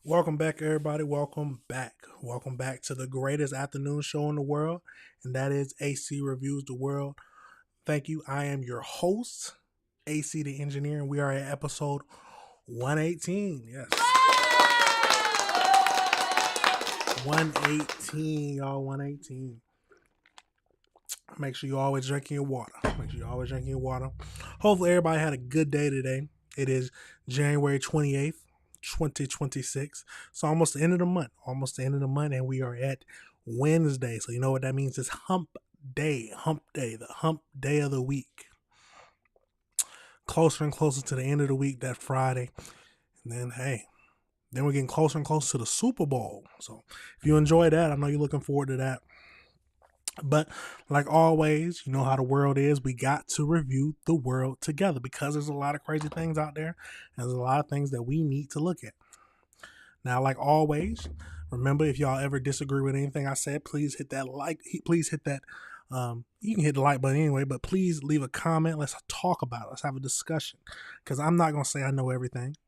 Welcome back, everybody. Welcome back. Welcome back to the greatest afternoon show in the world, and that is AC Reviews the World. Thank you. I am your host, AC the Engineer, and we are at episode 118. Yes. 118, y'all. 118. Make sure you always drinking your water. Hopefully, everybody had a good day today. It is January 28th. 2026. So almost the end of the month. And we are at Wednesday. So you know what that means? It's hump day, the hump day of the week. Closer and closer to the end of the week, that Friday. And then we're getting closer and closer to the Super Bowl. So if you enjoy that, I know you're looking forward to that. But like always, you know how the world is. We got to review the world together because there's a lot of crazy things out there. And there's a lot of things that we need to look at. Now, like always, remember, if y'all ever disagree with anything I said, please hit that like. Please hit that. You can hit the like button anyway, but please leave a comment. Let's talk about it. Let's have a discussion. Because I'm not going to say I know everything.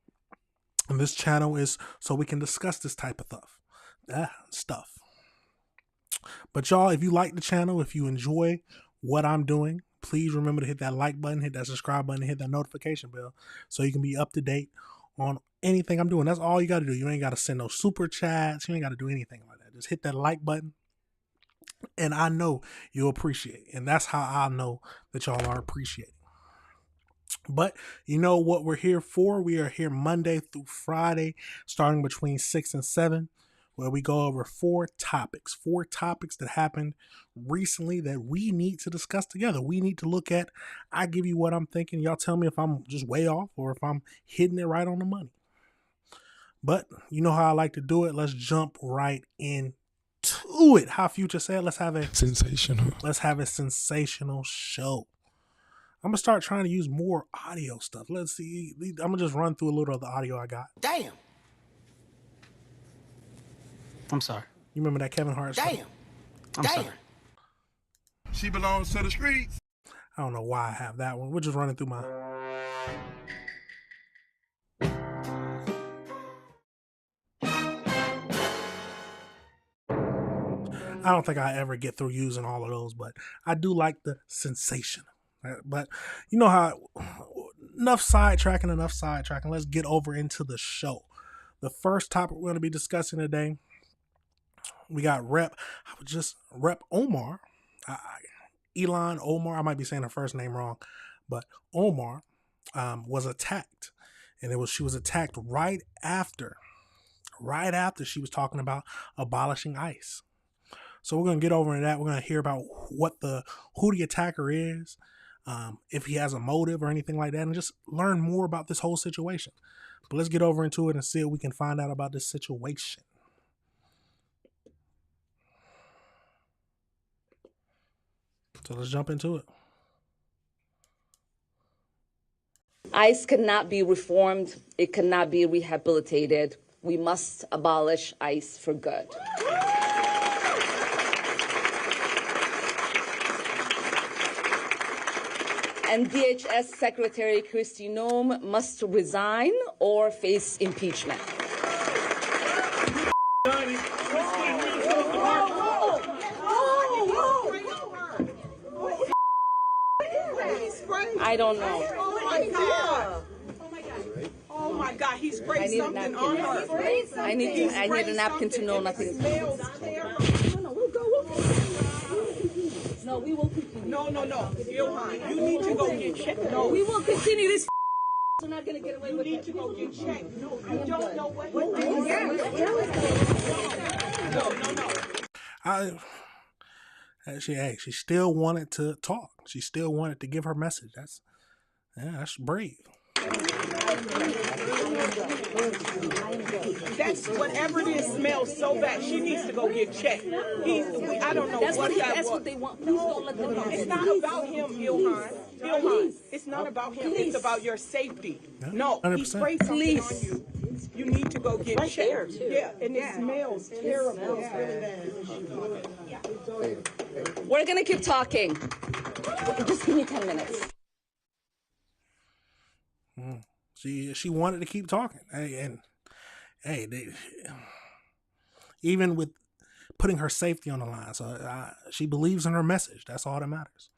And this channel is so we can discuss this type of stuff. But y'all, if you like the channel, if you enjoy what I'm doing, please remember to hit that like button, hit that subscribe button, hit that notification bell so you can be up to date on anything I'm doing. That's all you got to do. You ain't got to send no super chats. You ain't got to do anything like that. Just hit that like button, and I know you'll appreciate it. And that's how I know that y'all are appreciating. But you know what we're here for? We are here Monday through Friday, starting between 6 and 7. Where we go over four topics that happened recently that we need to discuss together. We need to look at. I give you what I'm thinking. Y'all tell me if I'm just way off or if I'm hitting it right on the money. But you know how I like to do it. Let's jump right into it. How Future said, let's have a sensational show. I'm going to start trying to use more audio stuff. Let's see. I'm going to just run through a little of the audio I got. Damn. I'm sorry. You remember that Kevin Hart song? Damn. I'm sorry. She belongs to the streets. I don't know why I have that one. We're just running through my... I don't think I ever get through using all of those, but I do like the sensation. But you know how... Enough sidetracking. Let's get over into the show. The first topic we're going to be discussing today, we got Rep Omar. E.118 Omar. I might be saying her first name wrong, but Omar was attacked. And she was attacked right after she was talking about abolishing ICE. So we're going to get over into that. We're going to hear about who the attacker is, if he has a motive or anything like that, and just learn more about this whole situation. But let's get over into it and see what we can find out about this situation. So let's jump into it. ICE cannot be reformed. It cannot be rehabilitated. We must abolish ICE for good. And DHS Secretary Kristi Noem must resign or face impeachment. I don't know. Oh my God. Oh my God, he sprayed something on her. I need a napkin to know nothing. No, we will continue. No. E.118, you need to go get checked. No, we will continue this. We're not going to get away with it. You need to go get checked. No, I don't know what. No. She still wanted to talk. She still wanted to give her message. That's brave. That's whatever it is smells so bad. She needs to go get checked. I don't know that's what that That's was. what they want. Please don't let them know. It's not about him, E.118. It's not about him. It's about your safety. No, 100%. he sprayed something on you. You need to go get checked. Yeah, and it smells terrible. We're going to keep talking. Just give me 10 minutes. She wanted to keep talking, and hey, even with putting her safety on the line, so she believes in her message. That's all that matters.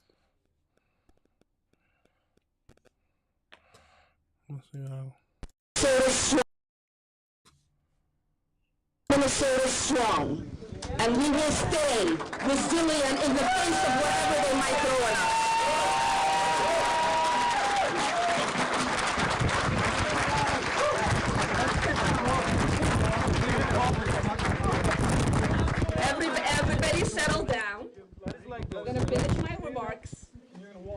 Let's see, Minnesota strong, and we will stay resilient in the face of whatever they might throw at us. Everybody settle down. I'm going to finish my remarks.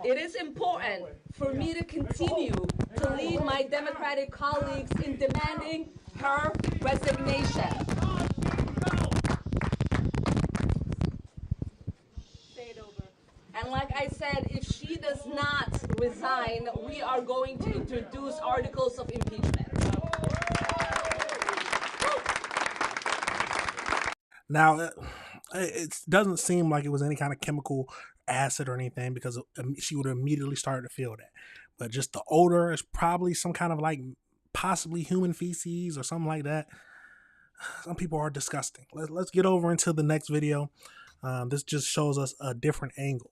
It is important for me to continue to lead my Democratic colleagues in demanding her resignation. And like I said, if she does not resign, we are going to introduce articles of impeachment. now, it doesn't seem like it was any kind of chemical acid or anything, because she would have immediately started to feel that. But just the odor is probably some kind of like possibly human feces or something like that. Some people are disgusting. Let's get over into the next video. This just shows us a different angle.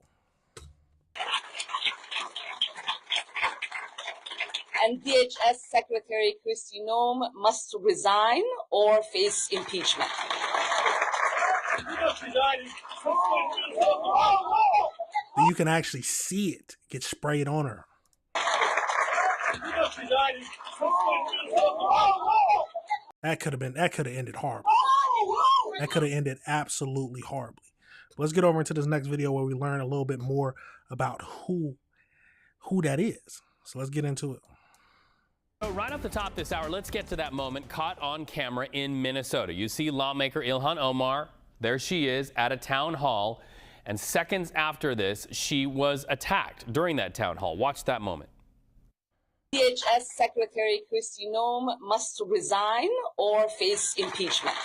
And DHS Secretary Kristi Noem must resign or face impeachment. You can actually see it get sprayed on her. That could have ended horribly. That could have ended absolutely horribly. But let's get over into this next video where we learn a little bit more about who that is. So let's get into it. So right off the top this hour, let's get to that moment caught on camera in Minnesota. You see lawmaker E.118 Omar. There she is at a town hall. And seconds after this, she was attacked during that town hall. Watch that moment. DHS Secretary Kristi Noem must resign or face impeachment.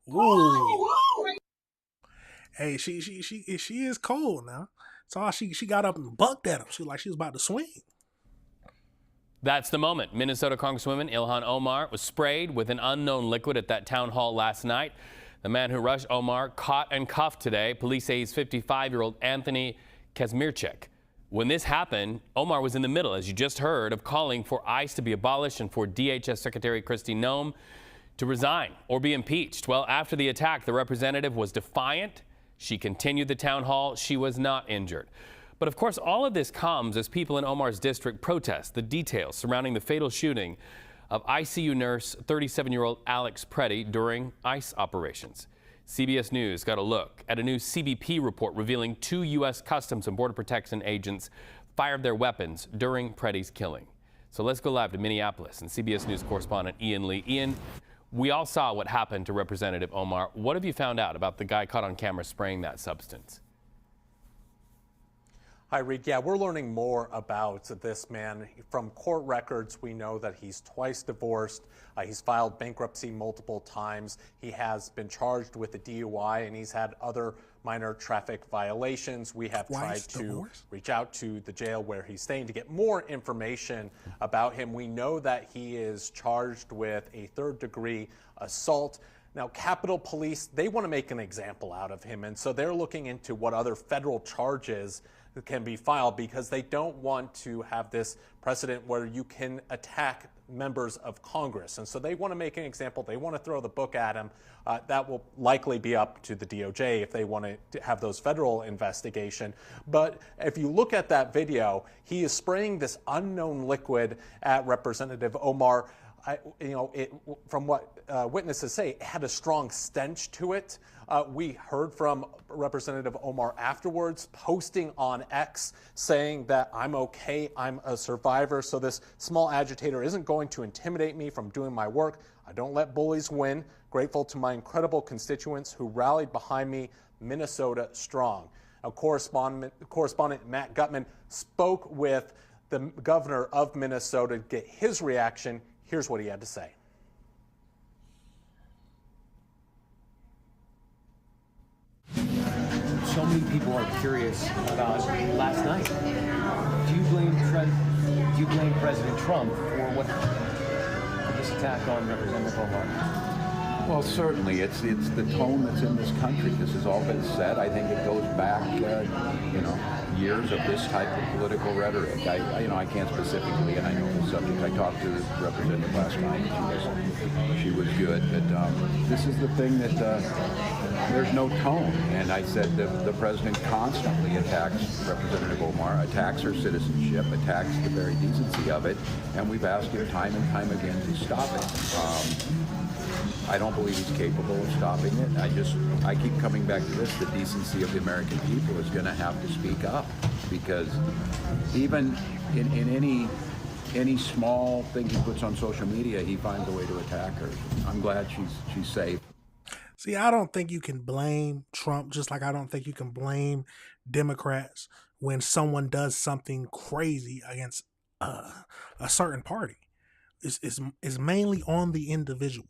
Ooh. Hey, she is cold now. So she got up and bucked at him. She was about to swing. That's the moment. Minnesota Congresswoman E.118 Omar was sprayed with an unknown liquid at that town hall last night. The man who rushed Omar caught and cuffed today. Police say he's 55-year-old Anthony Kazmierczak. When this happened, Omar was in the middle, as you just heard, of calling for ICE to be abolished and for DHS Secretary Kristi Noem to resign or be impeached. Well, after the attack, the representative was defiant. She continued the town hall. She was not injured. But of course, all of this comes as people in Omar's district protest the details surrounding the fatal shooting of ICU nurse 37-year-old Alex Preddy during ICE operations. CBS News got a look at a new CBP report revealing 2 U.S. Customs and Border Protection agents fired their weapons during Preddy's killing. So let's go live to Minneapolis and CBS News correspondent Ian Lee. Ian, we all saw what happened to Representative Omar. What have you found out about the guy caught on camera spraying that substance? Hi, Reed. Yeah, we're learning more about this man. From court records, we know that he's twice divorced. He's filed bankruptcy multiple times. He has been charged with a DUI, and he's had other minor traffic violations. We have tried to reach out to the jail where he's staying to get more information about him. We know that he is charged with a third-degree assault. Now, Capitol Police, they want to make an example out of him, and so they're looking into what other federal charges can be filed, because they don't want to have this precedent where you can attack members of Congress. And so they want to make an example. They want to throw the book at him. That will likely be up to the DOJ if they want to have those federal investigation. But if you look at that video, he is spraying this unknown liquid at Representative Omar. From what witnesses say, it had a strong stench to it. We heard from Representative Omar afterwards, posting on X, saying that I'm okay, I'm a survivor, so this small agitator isn't going to intimidate me from doing my work. I don't let bullies win. Grateful to my incredible constituents who rallied behind me. Minnesota strong. Now, correspondent Matt Gutman spoke with the governor of Minnesota to get his reaction. Here's what he had to say. So many people are curious about last night. Do you blame President Trump for what for this attack on Representative Omar? Well, certainly, it's the tone that's in this country. This has all been said. I think it goes back, years of this type of political rhetoric. I can't specifically, and I know the subject. I talked to the representative last night. She was good, but this is the thing that there's no tone. And I said the president constantly attacks Representative Omar, attacks her citizenship, attacks the very decency of it, and we've asked him time and time again to stop it. I don't believe he's capable of stopping it. I keep coming back to this. The decency of the American people is going to have to speak up, because even in any small thing he puts on social media, he finds a way to attack her. I'm glad she's safe. See, I don't think you can blame Trump, just like I don't think you can blame Democrats when someone does something crazy against a certain party. It's mainly on the individual.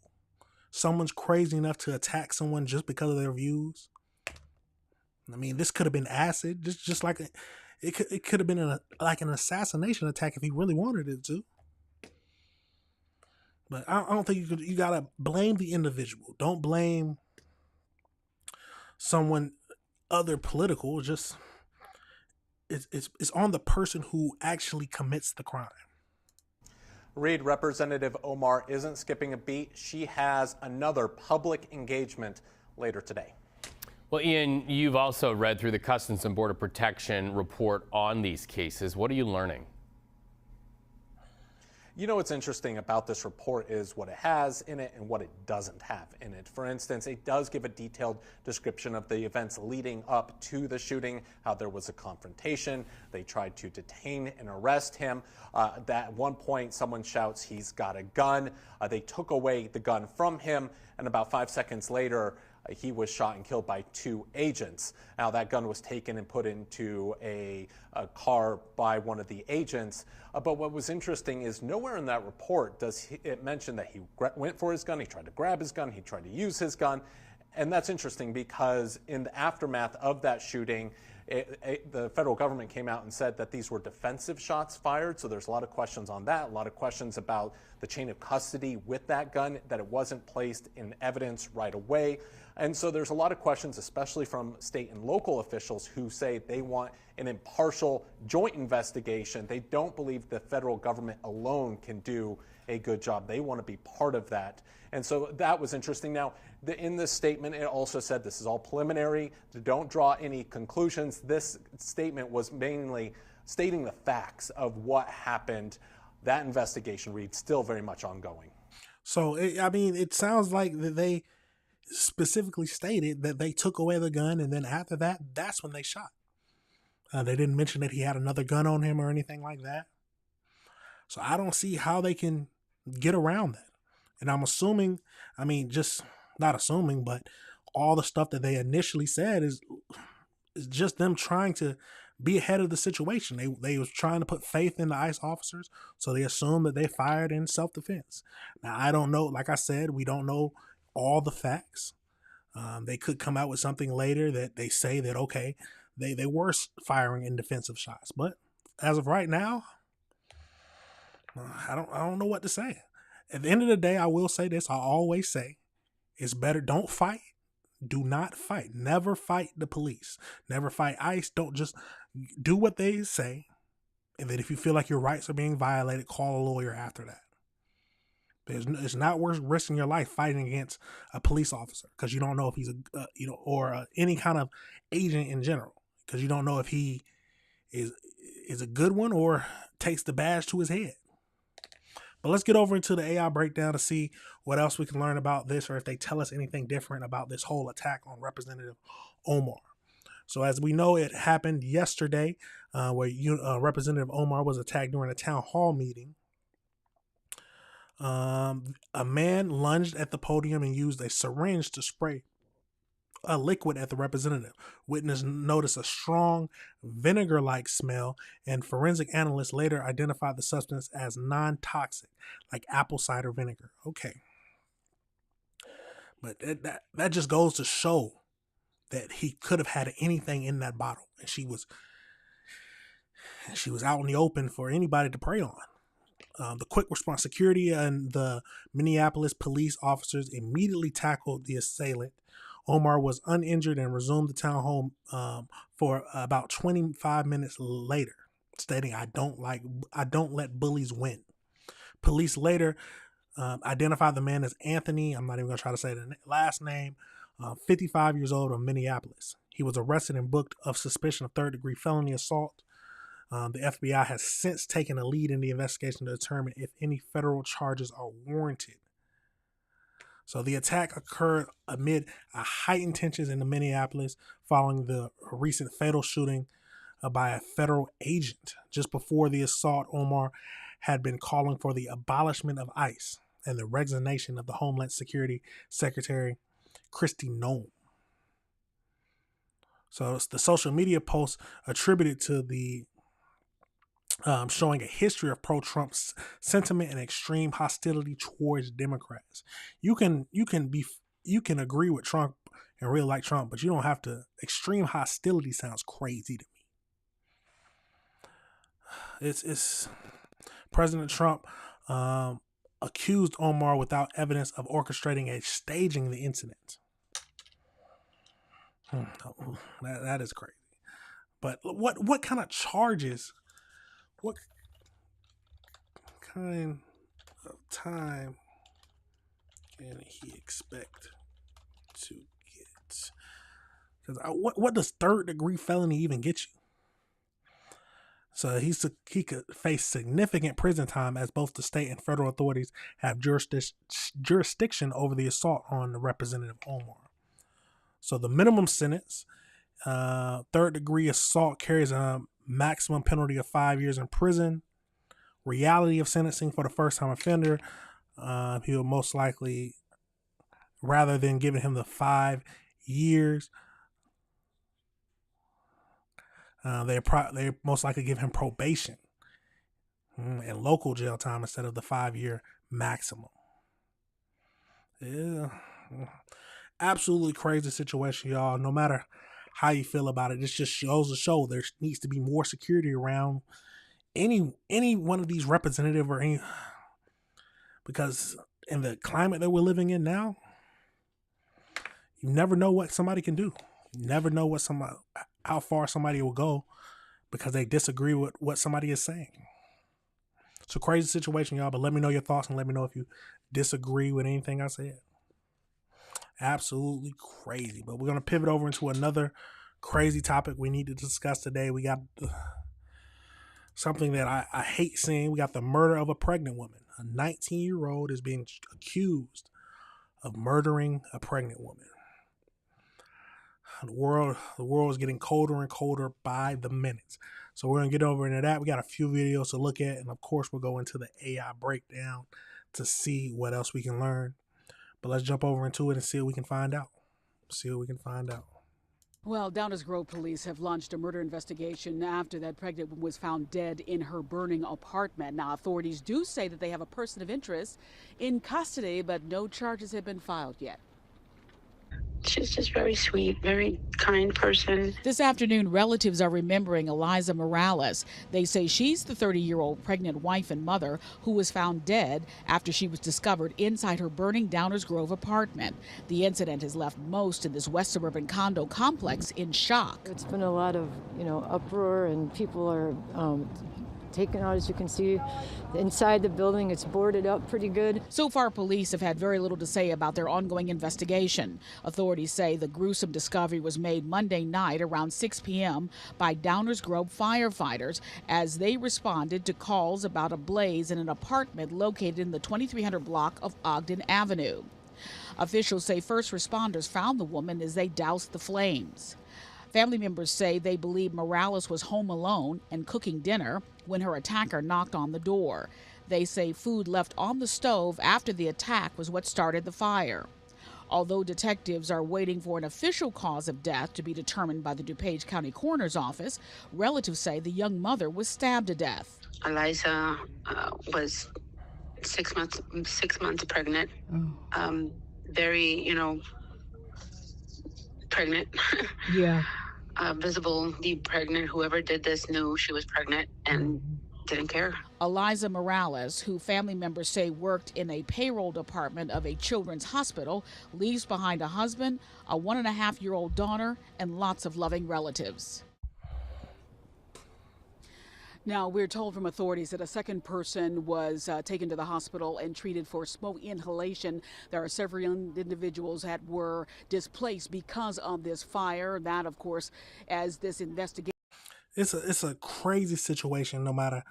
Someone's crazy enough to attack someone just because of their views. I mean, this could have been acid, just like it could have been an assassination attack if he really wanted it to. But I don't think you gotta blame the individual. Don't blame someone other political. Just it's on the person who actually commits the crime. Reed, Representative Omar isn't skipping a beat. She has another public engagement later today. Well, Ian, you've also read through the Customs and Border Protection report on these cases. What are you learning? You know what's interesting about this report is what it has in it and what it doesn't have in it. For instance, it does give a detailed description of the events leading up to the shooting, how there was a confrontation. They tried to detain and arrest him. That at one point, someone shouts, "He's got a gun." They took away the gun from him, and about 5 seconds later, he was shot and killed by 2 agents. Now, that gun was taken and put into a car by one of the agents. But what was interesting is nowhere in that report does it mention that he went for his gun, he tried to grab his gun, he tried to use his gun. And that's interesting because in the aftermath of that shooting, the federal government came out and said that these were defensive shots fired. So there's a lot of questions on that, a lot of questions about the chain of custody with that gun, that it wasn't placed in evidence right away. And so there's a lot of questions, especially from state and local officials who say they want an impartial joint investigation. They don't believe the federal government alone can do a good job. They want to be part of that. And so that was interesting. Now, in this statement, it also said this is all preliminary. Don't draw any conclusions. This statement was mainly stating the facts of what happened. That investigation, Reed, still very much ongoing. So, it sounds like that they specifically stated that they took away the gun, and then after that, that's when they shot. They didn't mention that he had another gun on him or anything like that. So I don't see how they can get around that. And I'm assuming, just not assuming, but all the stuff that they initially said is just them trying to be ahead of the situation. They was trying to put faith in the ICE officers, so they assumed that they fired in self-defense. Now, I don't know. Like I said, we don't know all the facts. They could come out with something later that they say that, okay, they were firing in defensive shots. But as of right now, I don't know what to say. At the end of the day, I will say this. I always say it's better. Don't fight. Do not fight. Never fight the police. Never fight ICE. Don't just do what they say. And then if you feel like your rights are being violated, call a lawyer after that. It's not worth risking your life fighting against a police officer because you don't know if he's or any kind of agent in general, because you don't know if he is a good one or takes the badge to his head. But let's get over into the AI breakdown to see what else we can learn about this, or if they tell us anything different about this whole attack on Representative Omar. So as we know, it happened yesterday where Representative Omar was attacked during a town hall meeting. A man lunged at the podium and used a syringe to spray a liquid at the representative. Witness noticed a strong vinegar-like smell, and forensic analysts later identified the substance as non-toxic, like apple cider vinegar. Okay. But that just goes to show that he could have had anything in that bottle, and she was out in the open for anybody to prey on. The quick response security and the Minneapolis police officers immediately tackled the assailant. Omar was uninjured and resumed the town home for about 25 minutes later, stating, "I don't let bullies win." Police later identified the man as Anthony. I'm not even going to try to say the last name. 55 years old, of Minneapolis. He was arrested and booked of suspicion of third-degree felony assault. The FBI has since taken a lead in the investigation to determine if any federal charges are warranted. So the attack occurred amid heightened tensions in Minneapolis following the recent fatal shooting by a federal agent. Just before the assault, Omar had been calling for the abolishment of ICE and the resignation of the Homeland Security Secretary, Kristi Noem. So it's the social media post attributed to the showing a history of pro-Trump sentiment and extreme hostility towards Democrats. You can agree with Trump and really like Trump, but you don't have to. Extreme hostility sounds crazy to me. It's President Trump accused Omar without evidence of orchestrating and staging the incident. That is crazy. But what kind of charges? What kind of time can he expect to get? Because what does third-degree felony even get you? So he could face significant prison time, as both the state and federal authorities have jurisdiction over the assault on Representative Omar. So the minimum sentence, third-degree assault, carries a maximum penalty of 5 years in prison. Reality of sentencing for the first-time offender, he will most likely, rather than giving him the 5 years, they most likely give him probation and local jail time instead of the 5-year maximum. Yeah. Absolutely crazy situation, y'all. No matter how you feel about it, this just shows to show there needs to be more security around any one of these representative or any, because in the climate that we're living in now, you never know what somebody can do. You never know how far somebody will go because they disagree with what somebody is saying. It's a crazy situation, y'all, but let me know your thoughts and let me know if you disagree with anything I said. Absolutely crazy. But we're going to pivot over into another crazy topic we need to discuss today. We got something that I hate seeing. We got the murder of a pregnant woman. A 19-year-old is being accused of murdering a pregnant woman. The world is getting colder and colder by the minute. So we're going to get over into that. We got a few videos to look at. And of course, we'll go into the AI breakdown to see what else we can learn. But let's jump over into it and see what we can find out. Well, Downers Grove police have launched a murder investigation after that pregnant woman was found dead in her burning apartment. Now, authorities do say that they have a person of interest in custody, but no charges have been filed yet. She's just very sweet, very kind person. This afternoon, relatives are remembering Eliza Morales. They say she's the 30-year-old pregnant wife and mother who was found dead after she was discovered inside her burning Downers Grove apartment. The incident has left most in this West Suburban condo complex in shock. It's been a lot of, uproar, and people are taken out. As you can see, inside the building, it's boarded up pretty good. So far, police have had very little to say about their ongoing investigation. Authorities say the gruesome discovery was made Monday night around 6 p.m. by Downers Grove firefighters as they responded to calls about a blaze in an apartment located in the 2300 block of Ogden Avenue. Officials say first responders found the woman as they doused the flames. Family members say they believe Morales was home alone and cooking dinner when her attacker knocked on the door. They say food left on the stove after the attack was what started the fire. Although detectives are waiting for an official cause of death to be determined by the DuPage County Coroner's Office, relatives say the young mother was stabbed to death. Eliza was 6 months pregnant. Very, pregnant. Yeah. Visibly pregnant. Whoever did this knew she was pregnant, and didn't care. Eliza Morales, who family members say worked in a payroll department of a children's hospital, leaves behind a husband, a 1.5-year-old daughter, and lots of loving relatives. Now, we're told from authorities that a second person was taken to the hospital and treated for smoke inhalation. There are several individuals that were displaced because of this fire. That, of course, as this investigation. It's a crazy situation. No matter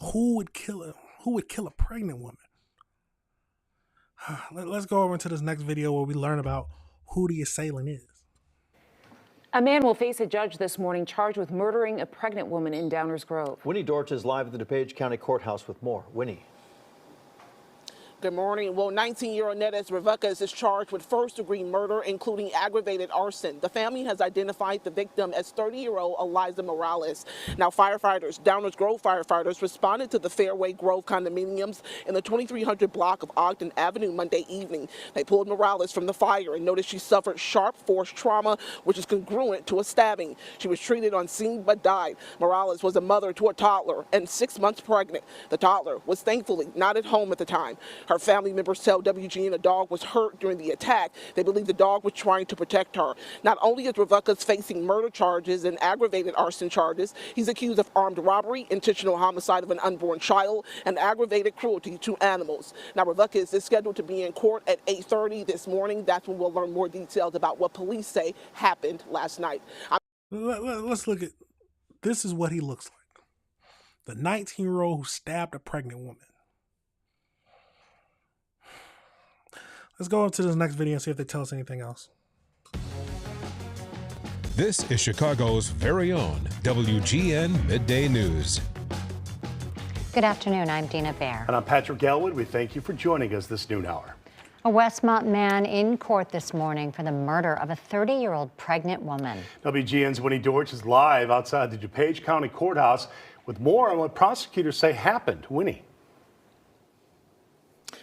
who would kill a pregnant woman. Let's go over into this next video where we learn about who the assailant is. A man will face a judge this morning charged with murdering a pregnant woman in Downers Grove. Winnie Dortch is live at the DuPage County Courthouse with more. Winnie. Good morning. Well, 19-year-old Nedes Revucas is charged with first-degree murder, including aggravated arson. The family has identified the victim as 30-year-old Eliza Morales. Now, Downers Grove firefighters responded to the Fairway Grove condominiums in the 2300 block of Ogden Avenue Monday evening. They pulled Morales from the fire and noticed she suffered sharp force trauma, which is congruent to a stabbing. She was treated on scene but died. Morales was a mother to a toddler and 6 months pregnant. The toddler was thankfully not at home at the time. Her family members tell WGN a dog was hurt during the attack. They believe the dog was trying to protect her. Not only is Revucas facing murder charges and aggravated arson charges, he's accused of armed robbery, intentional homicide of an unborn child, and aggravated cruelty to animals. Now, Revucas is scheduled to be in court at 8:30 this morning. That's when we'll learn more details about what police say happened last night. Let's look at, this is what he looks like. The 19-year-old who stabbed a pregnant woman. Let's go into this next video and see if they tell us anything else. This is Chicago's very own WGN Midday News. Good afternoon, I'm Dina Bair. And I'm Patrick Elwood. We thank you for joining us this noon hour. A Westmont man in court this morning for the murder of a 30-year-old pregnant woman. WGN's Winnie Dortch is live outside the DuPage County Courthouse with more on what prosecutors say happened. Winnie.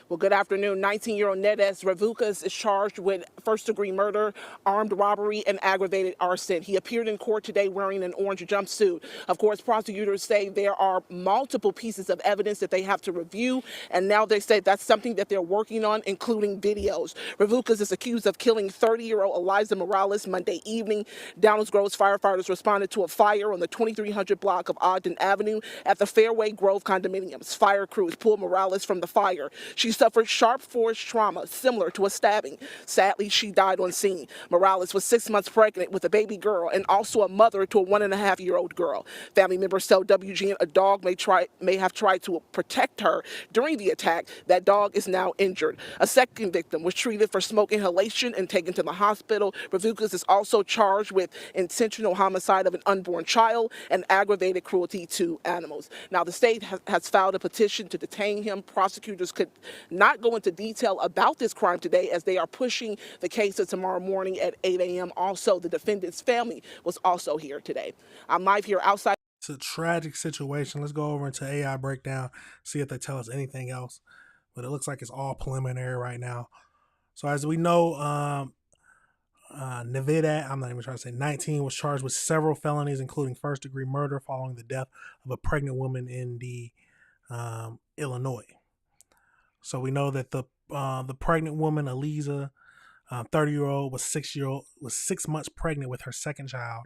Well, good afternoon. 19-year-old Nedes Revucas is charged with first-degree murder, armed robbery, and aggravated arson. He appeared in court today wearing an orange jumpsuit. Of course, prosecutors say there are multiple pieces of evidence that they have to review, and now they say that's something that they're working on, including videos. Revucas is accused of killing 30-year-old Eliza Morales Monday evening. Downers Grove firefighters responded to a fire on the 2300 block of Ogden Avenue at the Fairway Grove condominiums. Fire crews pulled Morales from the fire. She suffered sharp force trauma similar to a stabbing. Sadly, she died on scene. Morales was 6 months pregnant with a baby girl and also a mother to a 1.5-year-old girl. Family members tell WGN a dog may have tried to protect her during the attack. That dog is now injured. A second victim was treated for smoke inhalation and taken to the hospital. Revucas is also charged with intentional homicide of an unborn child and aggravated cruelty to animals. Now, the state has filed a petition to detain him. Prosecutors could not go into detail about this crime today as they are pushing the case to tomorrow morning at 8 a.m. Also, the defendant's family was also here today. I'm live here outside. It's a tragic situation. Let's go over into AI breakdown, see if they tell us anything else. But it looks like it's all preliminary right now. So as we know, Nevada, I'm not even trying to say 19, was charged with several felonies, including first-degree murder following the death of a pregnant woman in Illinois. So we know that the pregnant woman, Eliza, 30-year-old, was 6 months pregnant with her second child.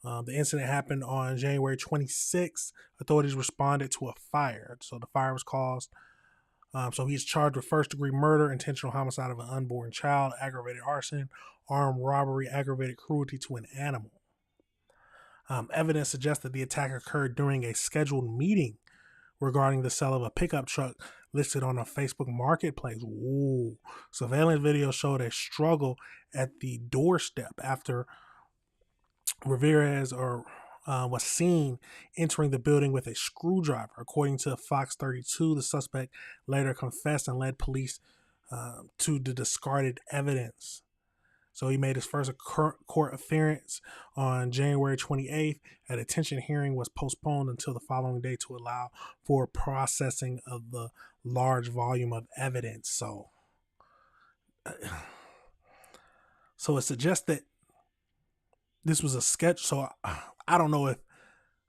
The incident happened on January 26th. Authorities responded to a fire. So the fire was caused. So he's charged with first-degree murder, intentional homicide of an unborn child, aggravated arson, armed robbery, aggravated cruelty to an animal. Evidence suggests that the attack occurred during a scheduled meeting regarding the sale of a pickup truck listed on a Facebook marketplace. Ooh. Surveillance video showed a struggle at the doorstep after Ramirez was seen entering the building with a screwdriver. According to Fox 32, the suspect later confessed and led police to the discarded evidence. So he made his first court appearance on January 28th. A detention hearing was postponed until the following day to allow for processing of the large volume of evidence. So it suggests that this was a sketch. So I don't know if,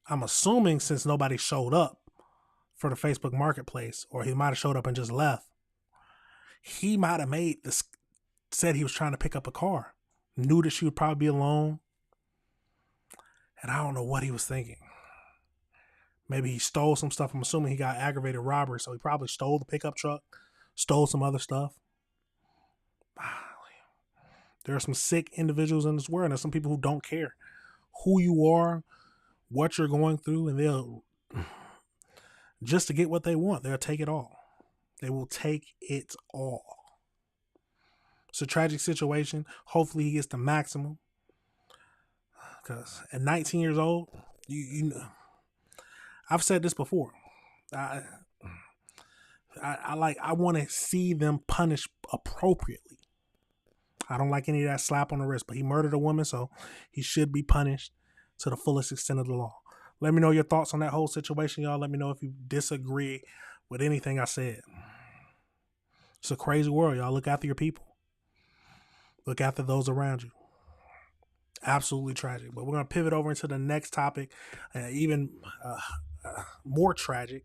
I'm assuming since nobody showed up for the Facebook Marketplace, or he might have showed up and just left, he might have made this, said he was trying to pick up a car, knew that she would probably be alone, and I don't know what he was thinking. Maybe he stole some stuff. I'm assuming he got aggravated robbery, so he probably stole the pickup truck, stole some other stuff. There are some sick individuals in this world, and there's some people who don't care who you are, what you're going through, and they'll, just to get what they want, they'll take it all. They will take it all. It's a tragic situation. Hopefully he gets the maximum. Because at 19 years old, you know, I've said this before. I want to see them punished appropriately. I don't like any of that slap on the wrist, but he murdered a woman, so he should be punished to the fullest extent of the law. Let me know your thoughts on that whole situation, y'all. Let me know if you disagree with anything I said. It's a crazy world, y'all. Look after your people. Look after those around you. Absolutely tragic. But we're going to pivot over into the next topic, even more tragic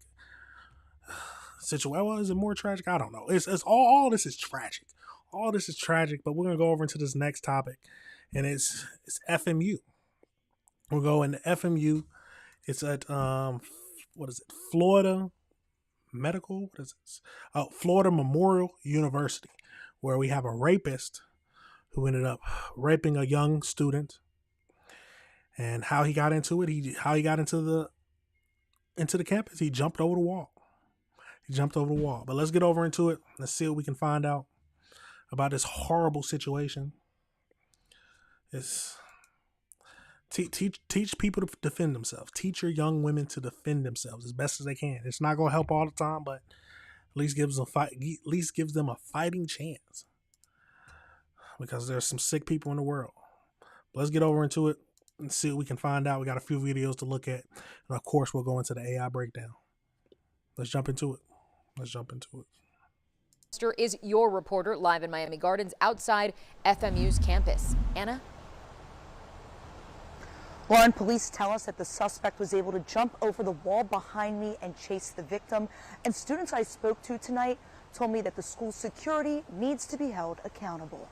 situation. Well, is it more tragic? I don't know. It's all this is tragic. All this is tragic, but we're going to go over into this next topic, and it's FMU. We'll go into FMU. It's at, what is it? Florida Medical? What is it? Oh, Florida Memorial University, where we have a rapist who ended up raping a young student. And how he got into it, how he got into the campus, he jumped over the wall. But let's get over into it. Let's see what we can find out about this horrible situation. It's teach people to defend themselves. Teach your young women to defend themselves as best as they can. It's not going to help all the time, but at least gives them a fighting chance, because there's some sick people in the world. But let's get over into it and see what we can find out. We got a few videos to look at, and of course we'll go into the AI breakdown. Let's jump into it. Is your reporter live in Miami Gardens outside FMU's campus. Anna? Lauren, police tell us that the suspect was able to jump over the wall behind me and chase the victim. And students I spoke to tonight told me that the school's security needs to be held accountable.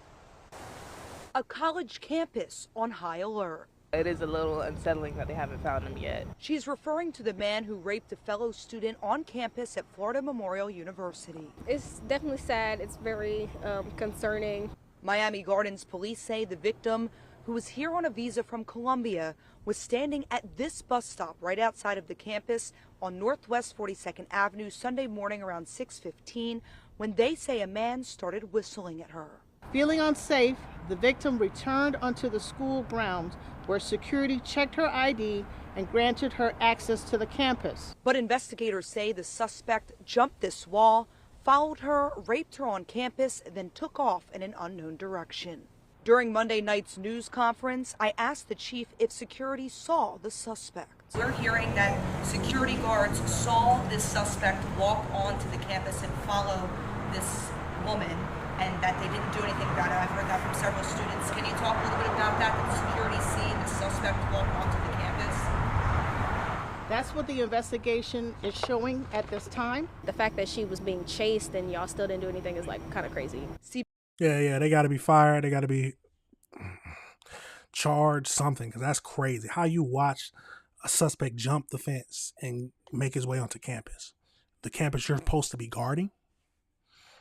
A college campus on high alert. It is a little unsettling that they haven't found him yet. She's referring to the man who raped a fellow student on campus at Florida Memorial University. It's definitely sad. It's very concerning. Miami Gardens police say the victim, who was here on a visa from Colombia, was standing at this bus stop right outside of the campus on Northwest 42nd Avenue Sunday morning around 6:15 when they say a man started whistling at her. Feeling unsafe, the victim returned onto the school grounds where security checked her ID and granted her access to the campus. But investigators say the suspect jumped this wall, followed her, raped her on campus, then took off in an unknown direction. During Monday night's news conference, I asked the chief if security saw the suspect. We're hearing that security guards saw this suspect walk onto the campus and follow this woman, and that they didn't do anything about it. I've heard that from several students. Can you talk a little bit about that? Did security see the suspect walk onto the campus? That's what the investigation is showing at this time. The fact that she was being chased and y'all still didn't do anything is like kind of crazy. Yeah, they got to be fired. They got to be charged something, because that's crazy. How you watch a suspect jump the fence and make his way onto campus, the campus you're supposed to be guarding.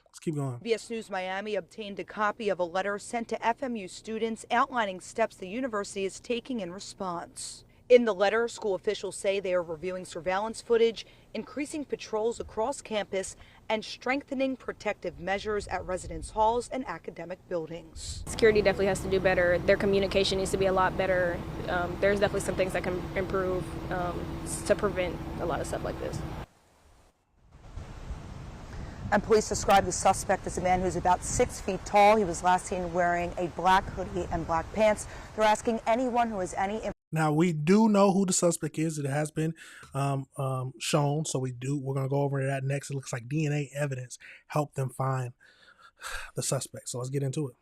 Let's keep going. CBS News Miami obtained a copy of a letter sent to FMU students outlining steps the university is taking in response. In the letter, school officials say they are reviewing surveillance footage, increasing patrols across campus, and strengthening protective measures at residence halls and academic buildings. Security definitely has to do better. Their communication needs to be a lot better. There's definitely some things that can improve to prevent a lot of stuff like this. And police describe the suspect as a man who's about 6 feet tall. He was last seen wearing a black hoodie and black pants. They're asking anyone who has any information. Now, we do know who the suspect is. It has been shown, so we're going to go over that next. It looks like DNA evidence helped them find the suspect. So let's get into it.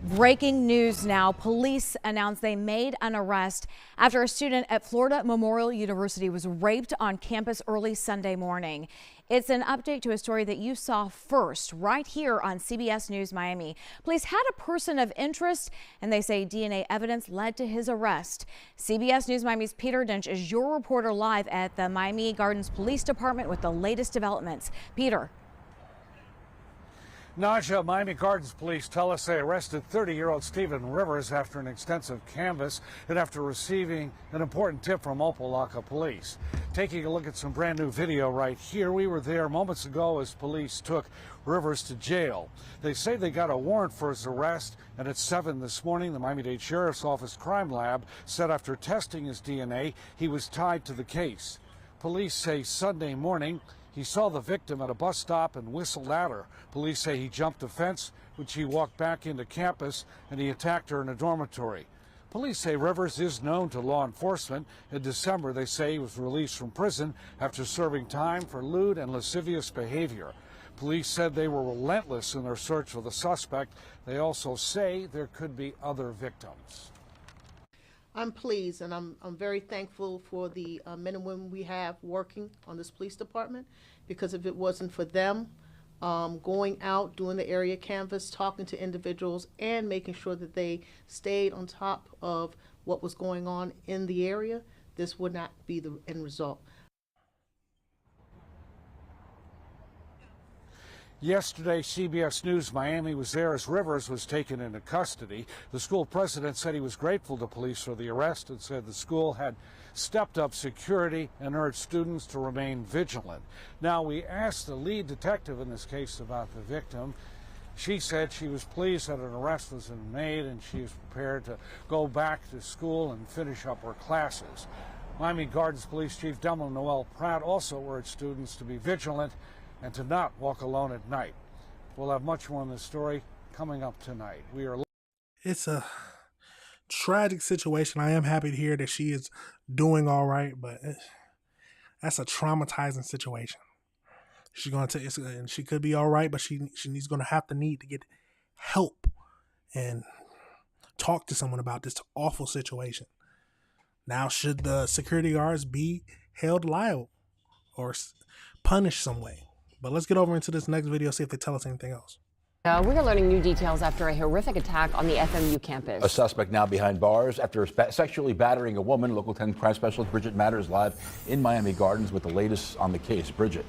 Breaking news now. Police announced they made an arrest after a student at Florida Memorial University was raped on campus early Sunday morning. It's an update to a story that you saw first right here on CBS News Miami. Police had a person of interest, and they say DNA evidence led to his arrest. CBS News Miami's Peter Dinch is your reporter live at the Miami Gardens Police Department with the latest developments. Peter. Naja, Miami Gardens police tell us they arrested 30-year-old Stephen Rivers after an extensive canvass and after receiving an important tip from Opa-locka police. Taking a look at some brand new video right here. We were there moments ago as police took Rivers to jail. They say they got a warrant for his arrest, and at 7 this morning, the Miami-Dade Sheriff's Office Crime Lab said after testing his DNA, he was tied to the case. Police say Sunday morning, he saw the victim at a bus stop and whistled at her. Police say he jumped a fence, which he walked back into campus, and he attacked her in a dormitory. Police say Rivers is known to law enforcement. In December, they say he was released from prison after serving time for lewd and lascivious behavior. Police said they were relentless in their search for the suspect. They also say there could be other victims. I'm pleased, and I'm very thankful for the men and women we have working on this police department, because if it wasn't for them going out, doing the area canvas, talking to individuals, and making sure that they stayed on top of what was going on in the area, this would not be the end result. Yesterday, CBS News Miami was there as Rivers was taken into custody. The school president said he was grateful to police for the arrest and said the school had stepped up security and urged students to remain vigilant. Now, we asked the lead detective in this case about the victim. She said she was pleased that an arrest was made and she was prepared to go back to school and finish up her classes. Miami Gardens Police Chief Delma Noel Pratt also urged students to be vigilant and to not walk alone at night. We'll have much more on this story coming up tonight. It's a tragic situation. I am happy to hear that she is doing all right, but that's a traumatizing situation. She's going to, and she could be all right, but she's going to need to get help and talk to someone about this awful situation. Now, should the security guards be held liable or punished some way? But let's get over into this next video, see if they tell us anything else. We're learning new details after a horrific attack on the FMU campus. A suspect now behind bars after sexually battering a woman. Local 10 crime specialist Bridget Matters live in Miami Gardens with the latest on the case. Bridget.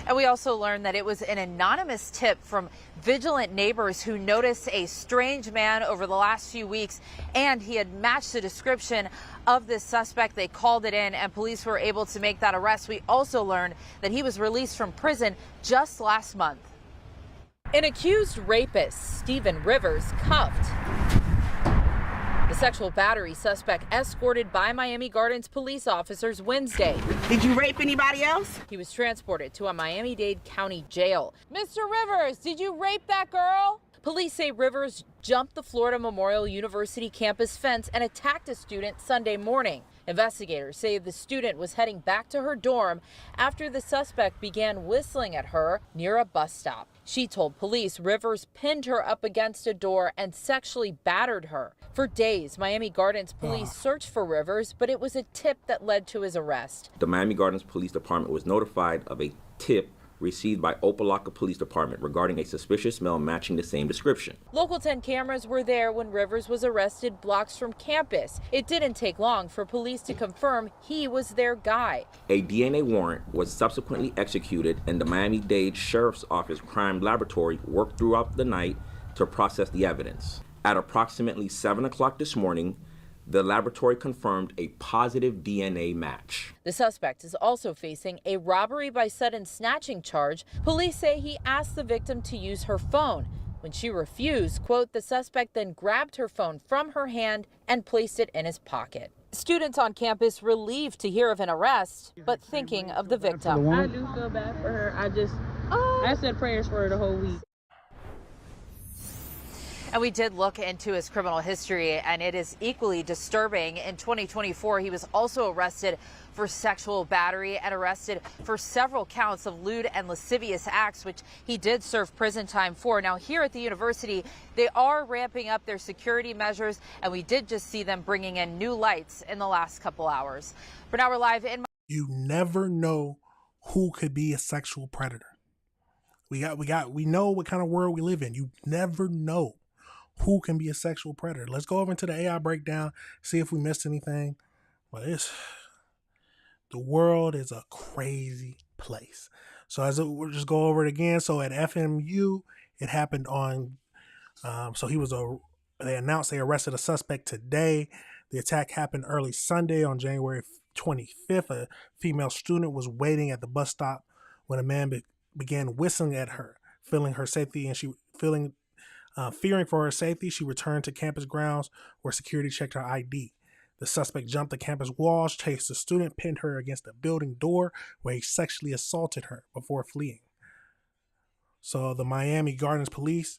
And we also learned that it was an anonymous tip from vigilant neighbors who noticed a strange man over the last few weeks, and he had matched the description of this suspect. They called it in, and police were able to make that arrest. We also learned that he was released from prison just last month. An accused rapist, Stephen Rivers, cuffed. The sexual battery suspect escorted by Miami Gardens police officers Wednesday. Did you rape anybody else? He was transported to a Miami-Dade County jail. Mr. Rivers, did you rape that girl? Police say Rivers jumped the Florida Memorial University campus fence and attacked a student Sunday morning. Investigators say the student was heading back to her dorm after the suspect began whistling at her near a bus stop. She told police Rivers pinned her up against a door and sexually battered her. For days, Miami Gardens police searched for Rivers, but it was a tip that led to his arrest. The Miami Gardens Police Department was notified of a tip received by Opa-locka Police Department regarding a suspicious male matching the same description. Local 10 cameras were there when Rivers was arrested blocks from campus. It didn't take long for police to confirm he was their guy. A DNA warrant was subsequently executed, and the Miami-Dade Sheriff's Office Crime Laboratory worked throughout the night to process the evidence. At approximately 7 o'clock this morning, the laboratory confirmed a positive DNA match. The suspect is also facing a robbery by sudden snatching charge. Police say he asked the victim to use her phone. When she refused, quote, the suspect then grabbed her phone from her hand and placed it in his pocket. Students on campus relieved to hear of an arrest, but thinking of the victim. I do feel bad for her. I said prayers for her the whole week. And we did look into his criminal history, and it is equally disturbing. In 2024, he was also arrested for sexual battery and arrested for several counts of lewd and lascivious acts, which he did serve prison time for. Now, here at the university, they are ramping up their security measures, and we did just see them bringing in new lights in the last couple hours. For now, we're live in. You never know who could be a sexual predator. We know what kind of world we live in. You never know who can be a sexual predator. Let's go over into the AI breakdown, see if we missed anything. But the world is a crazy place. So we'll just go over it again. So at FMU, it happened on. They announced they arrested a suspect today. The attack happened early Sunday on January 25th. A female student was waiting at the bus stop when a man began whistling at her, fearing for her safety. She returned to campus grounds where security checked her ID. The suspect jumped the campus walls, chased the student, pinned her against a building door where he sexually assaulted her before fleeing. So the Miami Gardens police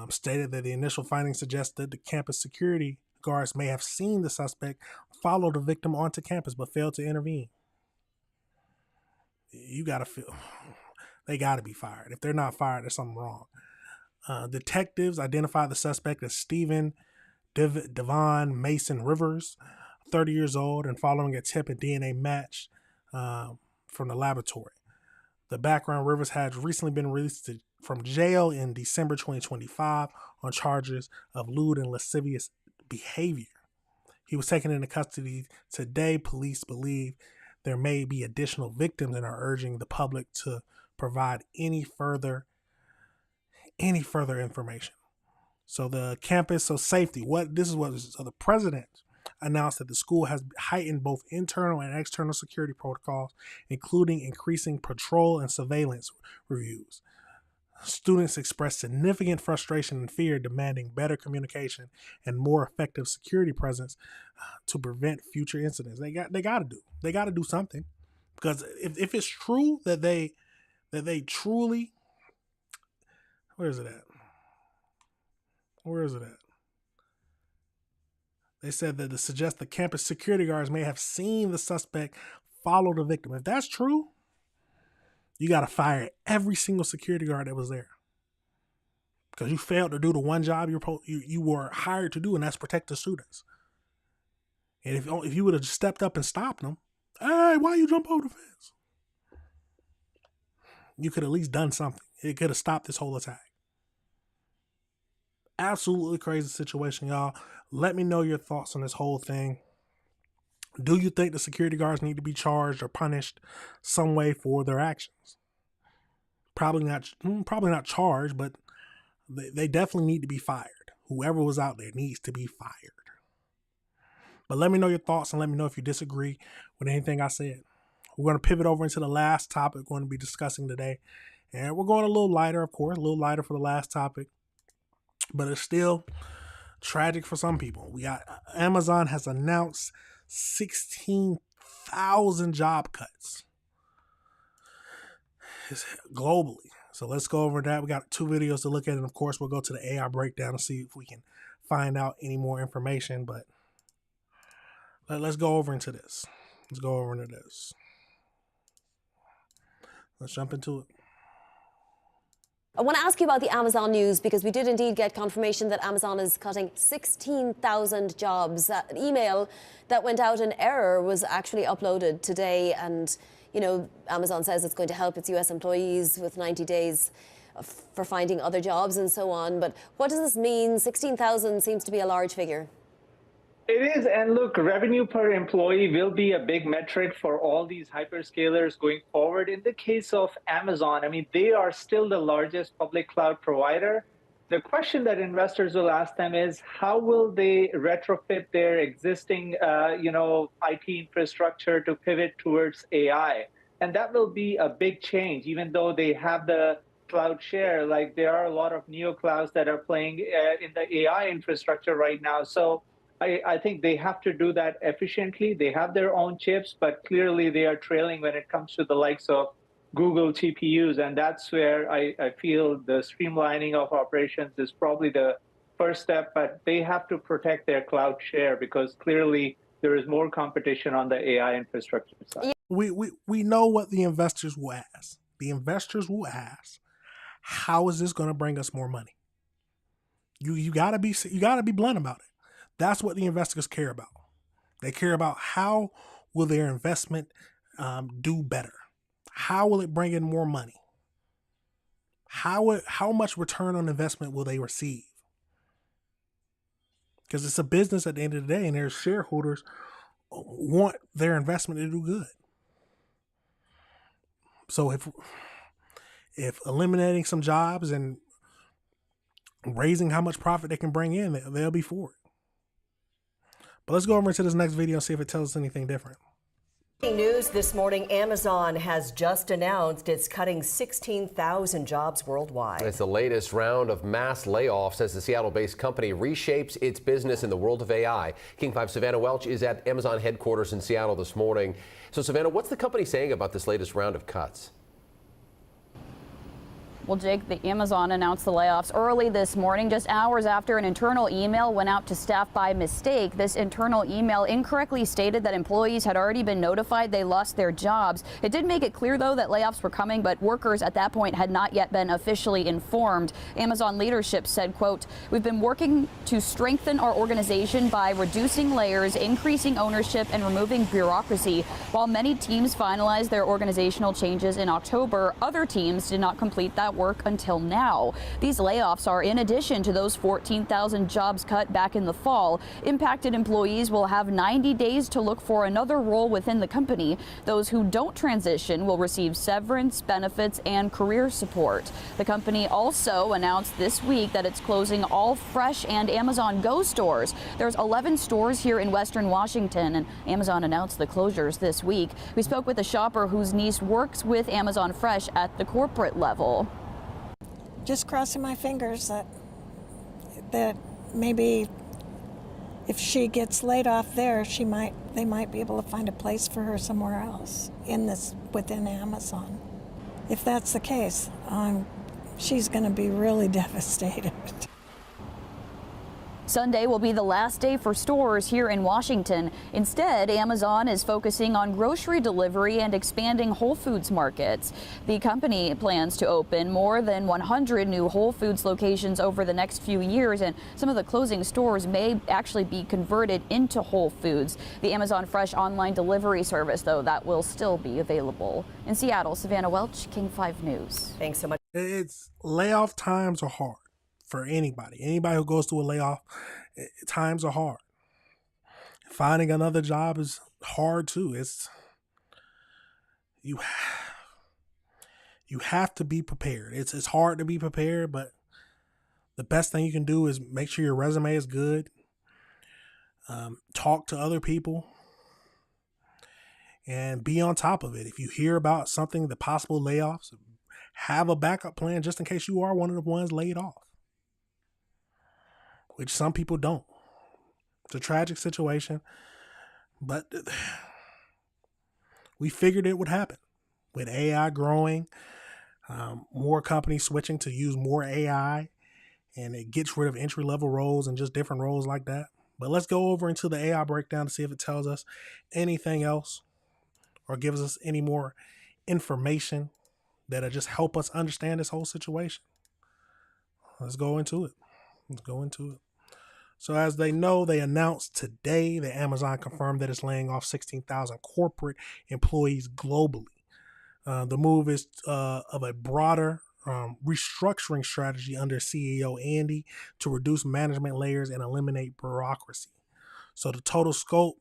stated that the initial findings suggested the campus security guards may have seen the suspect follow the victim onto campus but failed to intervene. You gotta feel they gotta be fired. If they're not fired, there's something wrong. Detectives identified the suspect as Stephen Devon Mason Rivers, 30 years old, and following a tip and DNA match from the laboratory. The background, Rivers had recently been released from jail in December 2025 on charges of lewd and lascivious behavior. He was taken into custody today. Police believe there may be additional victims and are urging the public to provide any further information. So the campus, safety. The president announced that the school has heightened both internal and external security protocols, including increasing patrol and surveillance reviews. Students expressed significant frustration and fear, demanding better communication and more effective security presence to prevent future incidents. They got to do something, because if it's true that they truly, where is it at? They said that it suggests the campus security guards may have seen the suspect follow the victim. If that's true, you got to fire every single security guard that was there, because you failed to do the one job you were hired to do, and that's protect the students. And if you would have stepped up and stopped them, hey, why you jump over the fence? You could at least done something. It could have stopped this whole attack. Absolutely crazy situation, y'all. Let me know your thoughts on this whole thing. Do you think the security guards need to be charged or punished some way for their actions? Probably not charged, but they definitely need to be fired. Whoever was out there needs to be fired. But let me know your thoughts, and let me know if you disagree with anything I said. We're going to pivot over into the last topic we're going to be discussing today. And we're going a little lighter, of course, a little lighter for the last topic. But it's still tragic for some people. We got Amazon has announced 16,000 job cuts globally. So let's go over that. We got 2 videos to look at, and of course we'll go to the AI breakdown and see if we can find out any more information. But let's go over into this. Let's jump into it. I want to ask you about the Amazon news, because we did indeed get confirmation that Amazon is cutting 16,000 jobs. An email that went out in error was actually uploaded today, and Amazon says it's going to help its US employees with 90 days for finding other jobs and so on. But what does this mean? 16,000 seems to be a large figure. It is, and look, revenue per employee will be a big metric for all these hyperscalers going forward. In the case of Amazon, they are still the largest public cloud provider. The question that investors will ask them is, how will they retrofit their existing, IT infrastructure to pivot towards AI? And that will be a big change, even though they have the cloud share. Like, there are a lot of neo clouds that are playing in the AI infrastructure right now. So I think they have to do that efficiently. They have their own chips, but clearly they are trailing when it comes to the likes of Google GPUs. And that's where I feel the streamlining of operations is probably the first step, but they have to protect their cloud share because clearly there is more competition on the AI infrastructure side. We know what the investors will ask. The investors will ask, how is this going to bring us more money? You gotta be blunt about it. That's what the investors care about. They care about how will their investment do better. How will it bring in more money? How much return on investment will they receive? Because it's a business at the end of the day, and their shareholders want their investment to do good. So if eliminating some jobs and raising how much profit they can bring in, they'll be for it. But let's go over into this next video and see if it tells us anything different. News this morning, Amazon has just announced it's cutting 16,000 jobs worldwide. It's the latest round of mass layoffs as the Seattle-based company reshapes its business in the world of AI. King 5 Savannah Welch is at Amazon headquarters in Seattle this morning. So Savannah, what's the company saying about this latest round of cuts? Well, Jake, the Amazon announced the layoffs early this morning, just hours after an internal email went out to staff by mistake. This internal email incorrectly stated that employees had already been notified they lost their jobs. It did make it clear, though, that layoffs were coming, but workers at that point had not yet been officially informed. Amazon leadership said, quote, "We've been working to strengthen our organization by reducing layers, increasing ownership, and removing bureaucracy. While many teams finalized their organizational changes in October, other teams did not complete that work until now. These layoffs are in addition to those 14,000 jobs cut back in the fall. Impacted employees will have 90 days to look for another role within the company. Those who don't transition will receive severance, benefits, and career support." The company also announced this week that it's closing all Fresh and Amazon Go stores. There's 11 stores here in Western Washington, and Amazon announced the closures this week. We spoke with a shopper whose niece works with Amazon Fresh at the corporate level. Just crossing my fingers that maybe if she gets laid off there, they might be able to find a place for her somewhere else within Amazon. If that's the case, she's going to be really devastated. Sunday will be the last day for stores here in Washington. Instead, Amazon is focusing on grocery delivery and expanding Whole Foods markets. The company plans to open more than 100 new Whole Foods locations over the next few years, and some of the closing stores may actually be converted into Whole Foods. The Amazon Fresh online delivery service, though, that will still be available. In Seattle, Savannah Welch, King 5 News. Thanks so much. Layoff times are hard. For anybody who goes through a layoff, times are hard. Finding another job is hard too. You have to be prepared. It's hard to be prepared, but the best thing you can do is make sure your resume is good. Talk to other people and be on top of it. If you hear about something, the possible layoffs, have a backup plan just in case you are one of the ones laid off, which some people don't. It's a tragic situation, but we figured it would happen. With AI growing, more companies switching to use more AI, and it gets rid of entry-level roles and just different roles like that. But let's go over into the AI breakdown to see if it tells us anything else or gives us any more information that'll just help us understand this whole situation. Let's go into it. So as they know, they announced today that Amazon confirmed that it's laying off 16,000 corporate employees globally. The move is of a broader restructuring strategy under CEO Andy to reduce management layers and eliminate bureaucracy. So the total scope,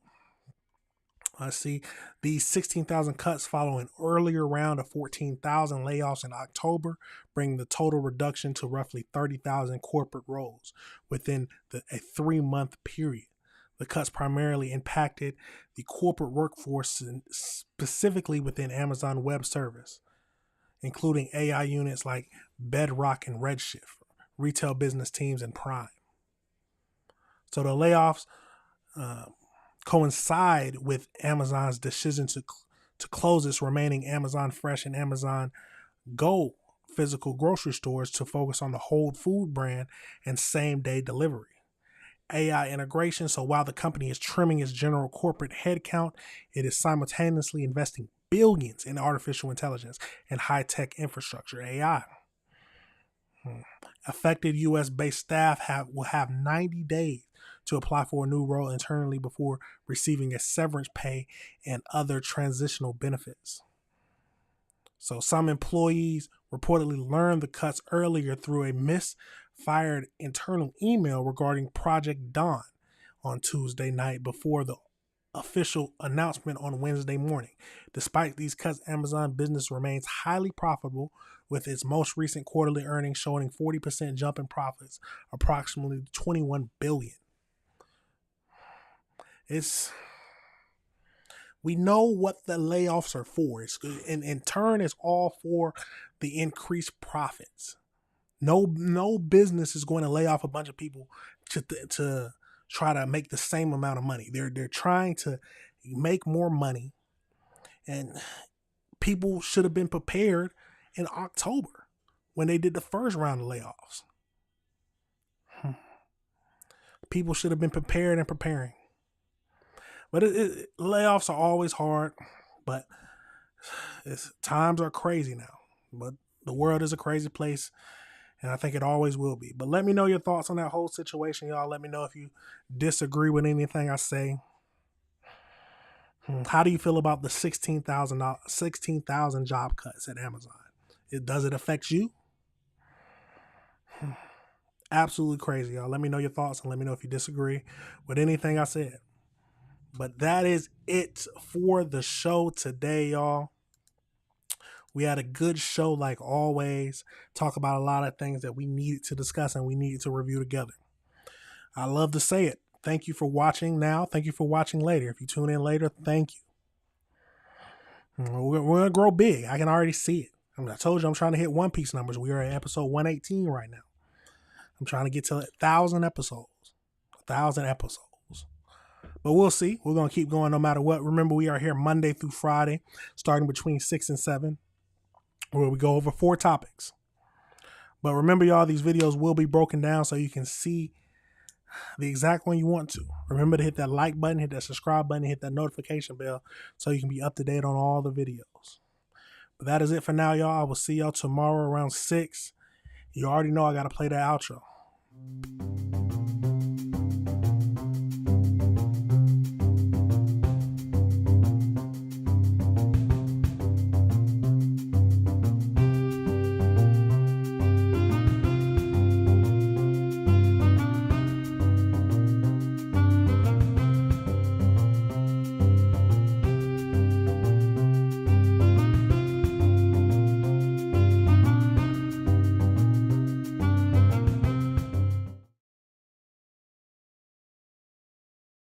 I see these 16,000 cuts follow an earlier round of 14,000 layoffs in October, bringing the total reduction to roughly 30,000 corporate roles within a 3-month period. The cuts primarily impacted the corporate workforce, specifically within Amazon Web Service, including AI units like Bedrock and Redshift, retail business teams, and Prime. So the layoffs coincide with Amazon's decision to close its remaining Amazon Fresh and Amazon Go physical grocery stores to focus on the Whole Food brand and same-day delivery. AI integration, so while the company is trimming its general corporate headcount, it is simultaneously investing billions in artificial intelligence and high-tech infrastructure, AI. Affected U.S.-based staff will have 90 days to apply for a new role internally before receiving a severance pay and other transitional benefits. So some employees reportedly learned the cuts earlier through a misfired internal email regarding Project Dawn on Tuesday night before the official announcement on Wednesday morning. Despite these cuts, Amazon business remains highly profitable, with its most recent quarterly earnings showing a 40% jump in profits, approximately $21 billion. We know what the layoffs are for. In turn, it's all for the increased profits. No business is going to lay off a bunch of people to try to make the same amount of money. They're trying to make more money, and people should have been prepared in October when they did the first round of layoffs. People should have been prepared and preparing. But layoffs are always hard, but times are crazy now. But the world is a crazy place, and I think it always will be. But let me know your thoughts on that whole situation, y'all. Let me know if you disagree with anything I say. How do you feel about the 16,000 job cuts at Amazon? Does it affect you? Absolutely crazy, y'all. Let me know your thoughts and let me know if you disagree with anything I said. But that is it for the show today, y'all. We had a good show like always. Talk about a lot of things that we needed to discuss and we needed to review together. I love to say it. Thank you for watching now. Thank you for watching later. If you tune in later, thank you. We're going to grow big. I can already see it. I told you I'm trying to hit One Piece numbers. We are at episode 118 right now. I'm trying to get to 1,000 episodes. 1,000 episodes. But we'll see. We're going to keep going no matter what. Remember, we are here Monday through Friday, starting between 6 and 7, where we go over 4 topics. But remember, y'all, these videos will be broken down so you can see the exact one you want to. Remember to hit that like button, hit that subscribe button, hit that notification bell so you can be up to date on all the videos. But that is it for now, y'all. I will see y'all tomorrow around 6. You already know I got to play that outro.